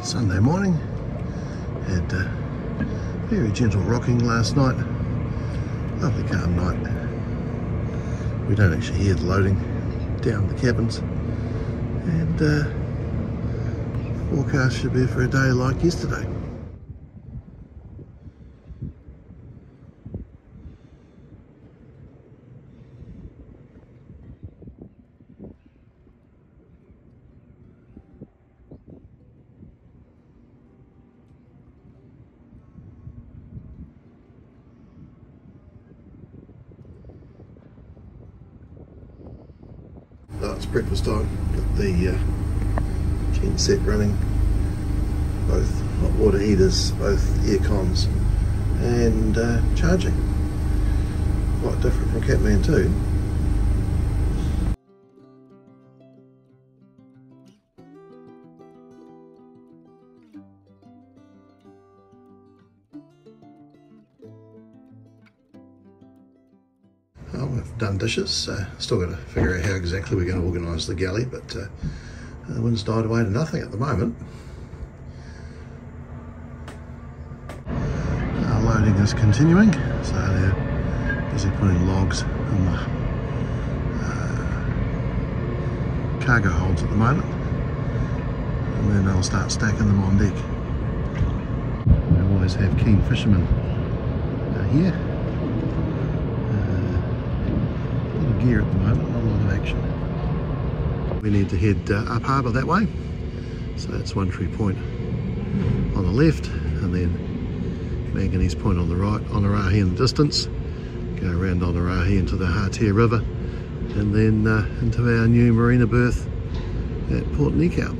Sunday morning. Had very gentle rocking last night. Lovely calm night. We don't actually hear the loading down the cabins. And forecast should be for a day like yesterday. It's breakfast time. Got the gen set running, both hot water heaters, both air cons, and charging. Quite different from Catman 2. Well, we've done dishes, still got to figure out how exactly we're going to organise the galley, but the wind's died away to nothing at the moment. Loading is continuing, so they're busy putting logs in the cargo holds at the moment, and then they'll start stacking them on deck. We always have keen fishermen here. Gear at the moment, not a lot of action. We need to head up harbour that way, so that's One Tree Point on the left, and then Manganese Point on the right, Whangārei in the distance, go around Whangārei into the Hatea River, and then into our new marina berth at Port Nikau.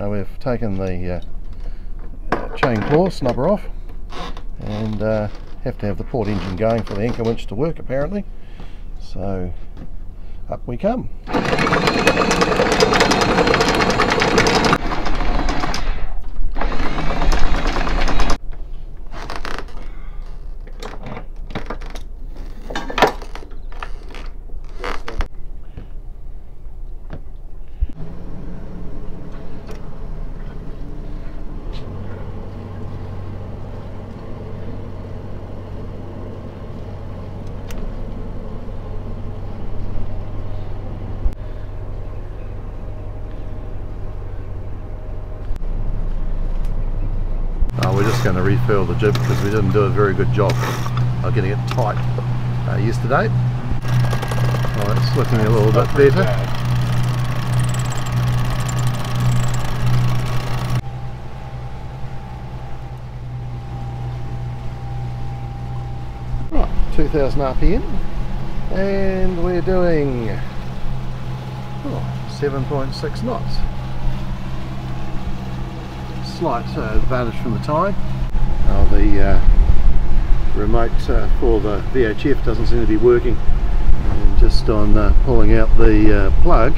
We've taken the chain claw snubber off, and have to have the port engine going for the anchor winch to work apparently, so up we come. We're just going to refill the jib because we didn't do a very good job of getting it tight yesterday. Oh, it's looking a little bit better. Right, 2000 RPM, and we're doing 7.6 knots. Slight advantage from the tide. The remote for the VHF doesn't seem to be working, and just on pulling out the plug,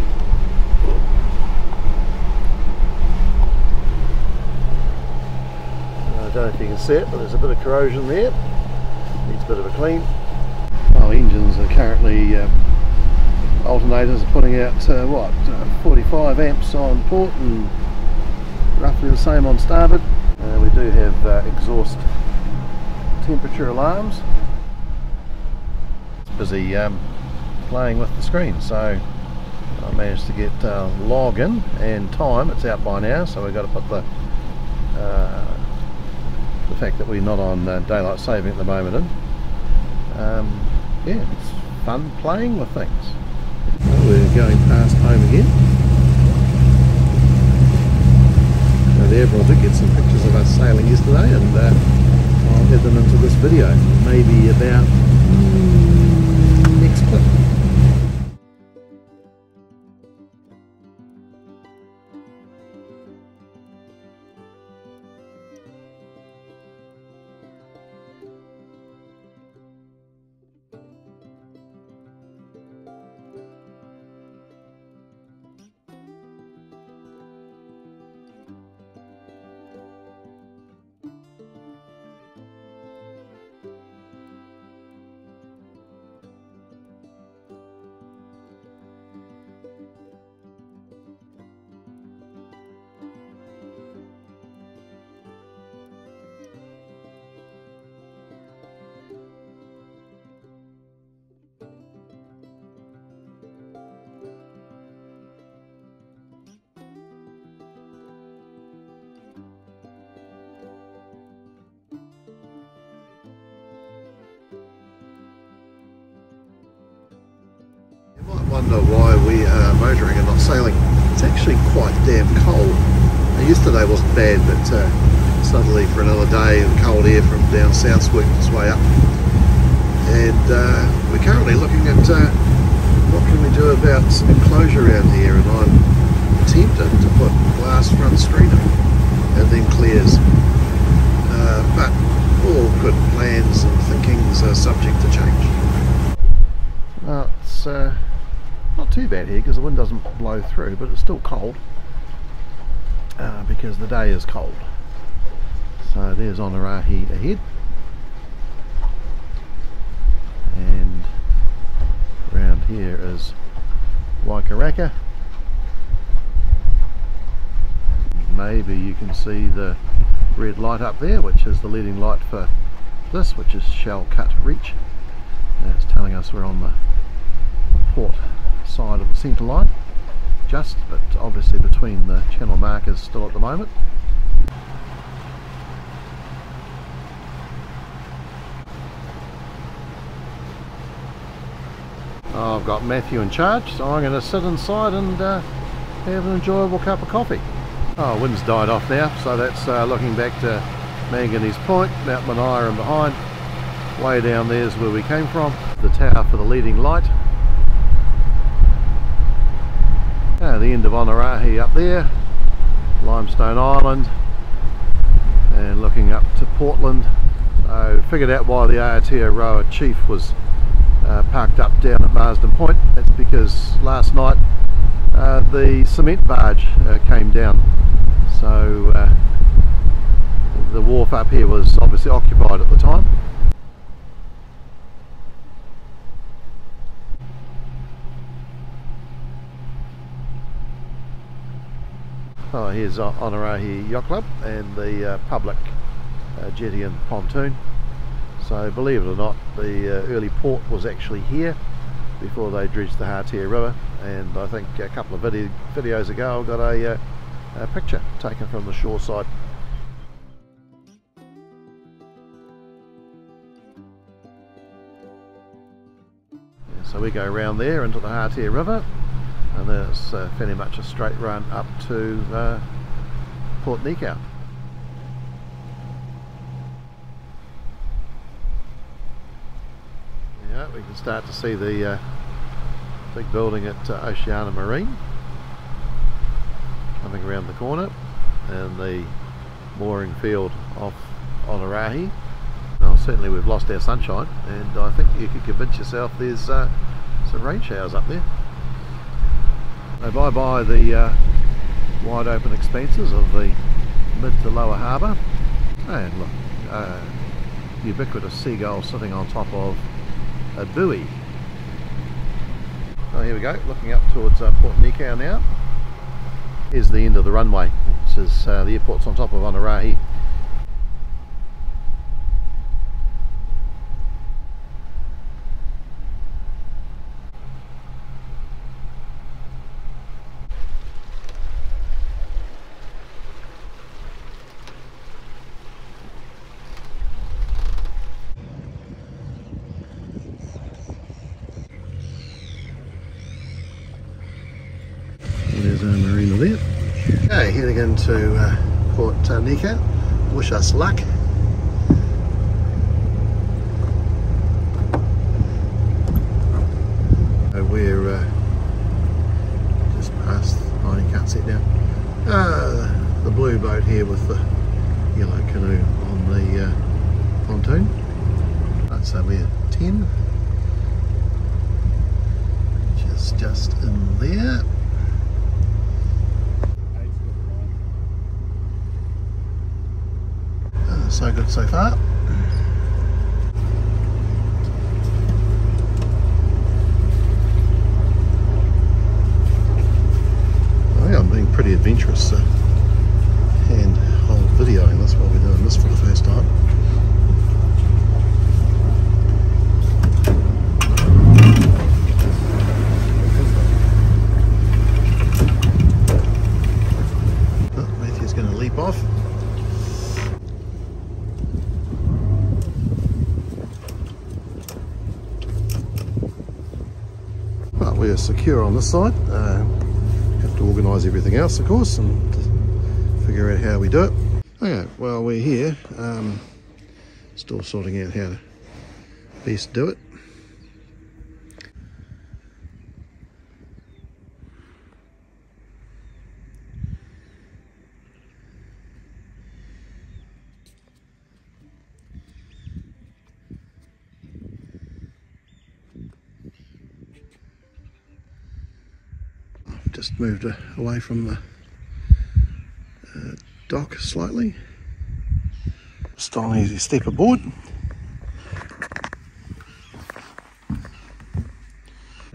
I don't know if you can see it, but there's a bit of corrosion there, needs a bit of a clean. Well, engines are currently, alternators are putting out 45 amps on port and roughly the same on starboard. We do have exhaust temperature alarms. It's busy playing with the screen, so I managed to get login and time. It's out by now, so we've got to put the fact that we're not on daylight saving at the moment in. Yeah, it's fun playing with things. Well, we're going past home again. Everyone did get some pictures of us sailing yesterday, and I'll add them into this video, maybe about next clip. wonder why we are motoring and not sailing. It's actually quite damn cold. Now, yesterday wasn't bad, but suddenly for another day the cold air from down south's worked its way up. And we're currently looking at what can we do about some enclosure around here, and I'm tempted to put glass front screener and then clears. But all good plans and thinkings are subject to change. Well, it's not too bad here because the wind doesn't blow through, but it's still cold because the day is cold. So there's Whangārei ahead, and around here is WAKAWAKA. Maybe you can see the red light up there, which is the leading light for this, which is Shell Cut Reach. And it's telling us we're on the port side of the centre line, just, but obviously between the channel markers still at the moment. I've got Matthew in charge, so I'm going to sit inside and have an enjoyable cup of coffee. Oh, wind's died off now, so that's looking back to Manganese Point, Mount Manaia and behind. Way down there's where we came from, the tower for the leading light. The end of Whangārei up there, Limestone Island, and looking up to Portland. So figured out why the Aotearoa Chief was parked up down at Marsden Point. That's because last night the cement barge came down, so the wharf up here was obviously occupied at the time. Oh, here's Whangārei Yacht Club and the public jetty and pontoon. So believe it or not, the early port was actually here before they dredged the Hatea River, and I think a couple of videos ago I got a picture taken from the shore side. So we go around there into the Hatea River, and then it's fairly much a straight run up to Port Nikau. Yeah, we can start to see the big building at Oceana Marine coming around the corner, and the mooring field off Whangārei. Well, certainly we've lost our sunshine, and I think you could convince yourself there's some rain showers up there. So bye bye the wide open expanses of the mid to lower harbour, and look, ubiquitous seagulls sitting on top of a buoy. Oh, here we go, looking up towards Port Nikau now. Here's the end of the runway, which is the airport's on top of Whangārei. There's our marina there. Okay, heading into Port Nikau. Wish us luck. We're just past, oh, you can't see it now, the blue boat here with the yellow canoe on the pontoon. Right, so we're 10, which is just in there. So good so far. Oh yeah, I'm being pretty adventurous hand hold videoing this while we're doing this for the first time. Oh, Matthew's going to leap off. we're secure on this side. Have to organise everything else, of course, and figure out how we do it. Okay, well, we're here, still sorting out how to best do it. Just moved away from the dock slightly. Just on easy step aboard.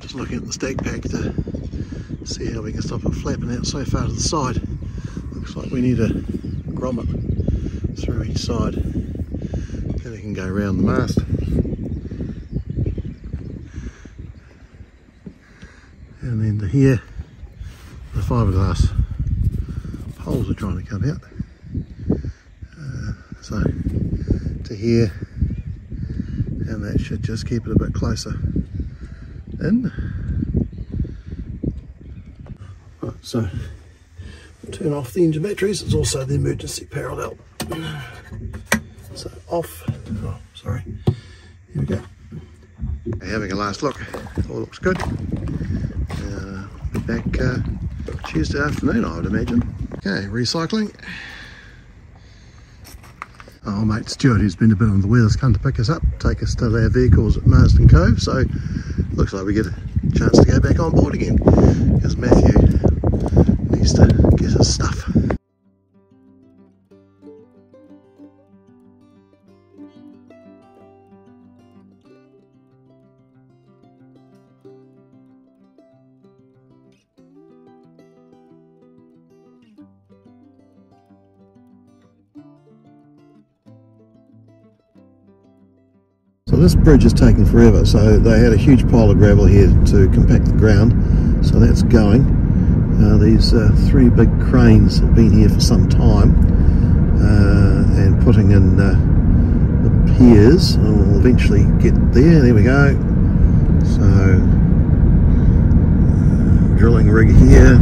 Just looking at the stag pack to see how we can stop it flapping out so far to the side. Looks like we need a grommet through each side. Then we can go around the mast. And then to here, the fiberglass poles are trying to come out. So to here, and that should just keep it a bit closer in. Right, so turn off the engine batteries. It's also the emergency parallel. So off. Oh, sorry. Here we go. Having a last look. All looks good. Be back Tuesday afternoon, I would imagine. Okay, recycling. Our mate Stuart, who's been a bit on the weather's come to pick us up, take us to our vehicles at Marsden Cove, so looks like we get a chance to go back on board again, because Matthew needs to get his stuff. So this bridge is taking forever, so they had a huge pile of gravel here to compact the ground, so that's going. These three big cranes have been here for some time and putting in the piers, and we'll eventually get there we go. So drilling rig here.